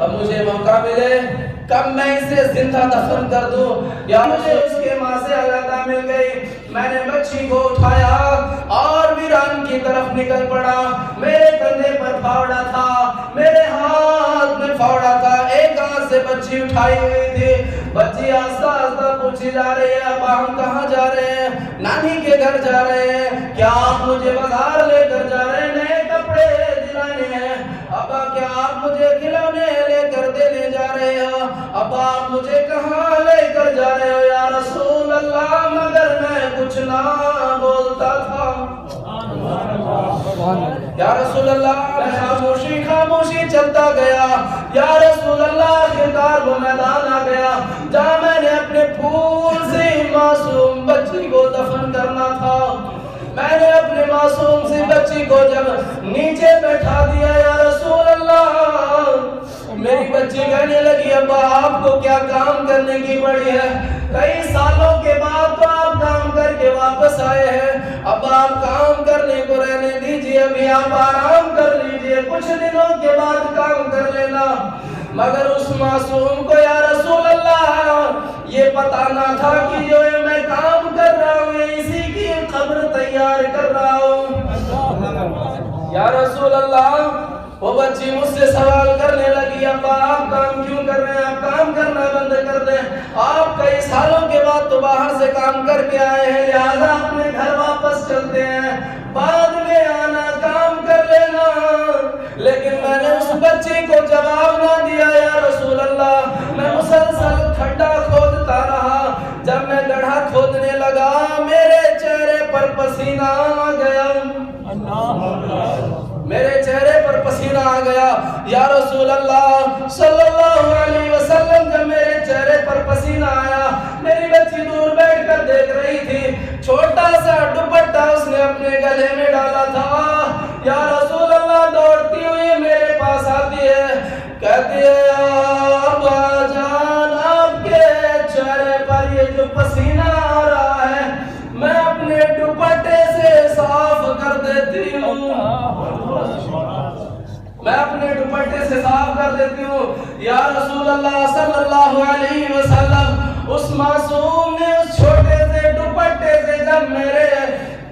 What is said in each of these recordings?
اب مجھے موقع ملے کب میں اسے زندہ دفن کر دوں یا مجھے اس کے ماں سے علیحدہ مل گئی. میں نے بچی کو اٹھایا اور ویران کی طرف نکل پڑا. میرے کندھے پر پھاوڑا تھا, میرے ہاتھ میں پھاوڑا تھا, ایک ہاتھ سے بچی اٹھائی ہوئی تھی. بچی آہستہ آہستہ پوچھی جا رہی ہے, ابا ہم کہاں جا رہے ہیں؟ نانی کے گھر جا رہے ہیں. کیا آپ مجھے بازار لے کر جا رہے ہیں نئے کپڑے دلانے ہیں؟ ابا کیا آپ مجھے کھلونے لے کر دینے جا رہے ہو؟ ابا آپ مجھے کہاں لے کر جا رہے ہو یا رسول اللہ؟ مگر میں کچھ نہ بولتا تھا. یا رسول اللہ خاموشی خاموشی چلتا گیا. یا رسول اللہ خطاب و میدان آ گیا جہاں میں نے اپنے پھول سے معصوم بچی کو دفن کرنا تھا. میں نے اپنے معصوم سی بچی کو جب نیچے بیٹھا دیا, یا رسول اللہ میری بچی کہنے لگی, ابا آپ کو کیا کام کرنے کی پڑی ہے؟ کئی سالوں کے بعد تو آپ کام کر کے واپس آئے ہیں. اب آپ کام کرنے کو رہنے دیجئے, ابھی آپ آرام کر لیجئے, کچھ دنوں کے بعد کام کر لینا. مگر اس معصوم کو یا رسول اللہ یہ پتا نہ تھا کہ جو میں کام کر رہا ہوں اسی کی قبر تیار کر رہا ہوں. یا رسول اللہ وہ بچی مجھ سے سوال کرنے لگی, ابا آپ کام کیوں کر رہے ہیں؟ آپ کام کرنا بند کر دیں. آپ کئی سالوں کے بعد تو باہر سے کام کر کے آئے ہیں, لہذا اپنے گھر واپس چلتے ہیں, بعد میں آنا کام کر لینا. لیکن میں نے اس بچی کو جواب نہ دیا. یا رسول اللہ میں مسلسل کھڈا کھودتا رہا. جب میں گڑھا کھودنے لگا میرے چہرے پر پسینہ آ گیا. میرے چہرے پر پسینہ آ گیا. یا رسول اللہ صلی اللہ علیہ وسلم جب میرے چہرے پر پسینہ آیا, میری بچی دور بیٹھ کر دیکھ رہی تھی. چھوٹا سا دوپٹہ اس نے اپنے گلے میں ڈالا تھا. یا رسول اللہ دوڑتی ہوئی میرے پاس آتی ہے, کہتی ہے ابا جان آپ کے چہرے پر یہ جو پسینہ آ رہا ہے میں اپنے دوپٹے سے صاف کر دیتی ہوں. میں اپنے دوپٹے سے صاف کر دیتی ہوں. یا رسول اللہ صلی اللہ علیہ وسلم اس معصوم نے اس چھوٹے سے دوپٹے سے جب میرے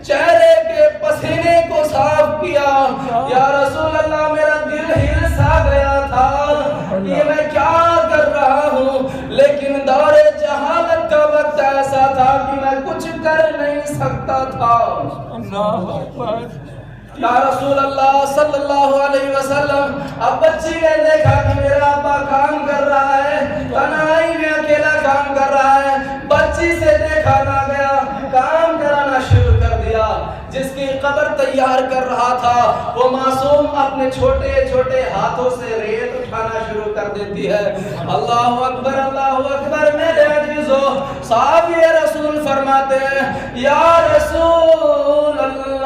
چہرے کے پسینے کو صاف کیا, یا رسول اللہ میرا دل ہل سا گیا تھا یہ میں کیا کر رہا ہوں. لیکن دور جہالت کا وقت ایسا تھا کہ میں کچھ کر نہیں سکتا تھا. یا رسول اللہ صلی اللہ علیہ وسلم اب بچی نے دیکھا کہ میرا ابا کام کر رہا ہے, تنہائی میں اکیلا کام کر رہا ہے. بچی سے دیکھا نہ گیا, کام کرانا شروع کر دیا. جس کی قبر تیار کر رہا تھا وہ معصوم اپنے چھوٹے چھوٹے ہاتھوں سے ریت اٹھانا شروع کر دیتی ہے. اللہ اکبر اللہ اکبر. میرے عزیزو صحابی رسول فرماتے ہیں, یا رسول اللہ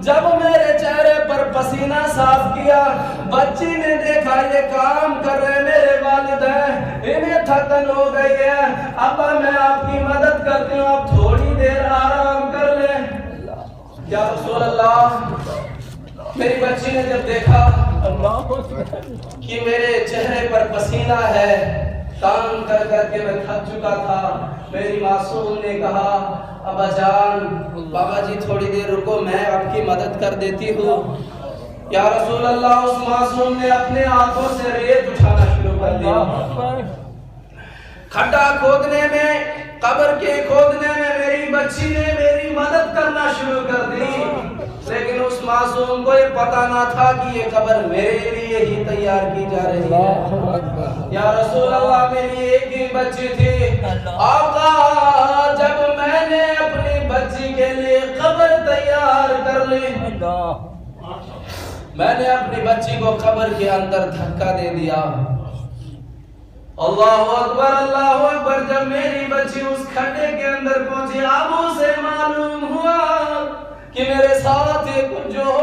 جب میرے چہرے پر پسینہ صاف کیا, بچی نے دیکھا یہ کام کر رہے میرے والد ہیں, انہیں تھکن ہو گئی ہے, اب میں آپ کی مدد کرتی ہوں, آپ تھوڑی دیر آرام کر لیں. یا رسول اللہ میری بچی نے جب دیکھا کہ میرے چہرے پر پسینہ ہے, کام کر کر کے میں تھک چکا تھا, میری معصوم نے کہا ابا جان بابا جی تھوڑی دیر رکو میں آپ کی مدد کر دیتی ہوں. یا رسول اللہ اس معصوم نے اپنے ہاتھوں سے ریت اٹھانا شروع کر دیا. کھڈا کھودنے میں, قبر کے کھودنے میں میری بچی نے میری مدد کرنا شروع کر دی. لیکن اس معصوم کو یہ پتا نہ تھا کہ یہ قبر میرے لیے ہی تیار کی جا رہی ہے. یا رسول اللہ میری ایک ہی بچی تھی. آقا جب میں نے اپنی بچی کے لیے قبر تیار کر لی, میں نے اپنی بچی کو قبر کے اندر دھکا دے دیا. اللہ اکبر اللہ اکبر. جب میری بچی اس کھڈے کے اندر پہنچی, اب اسے معلوم ہوا کہ میرے ساتھ کچھ جو ہو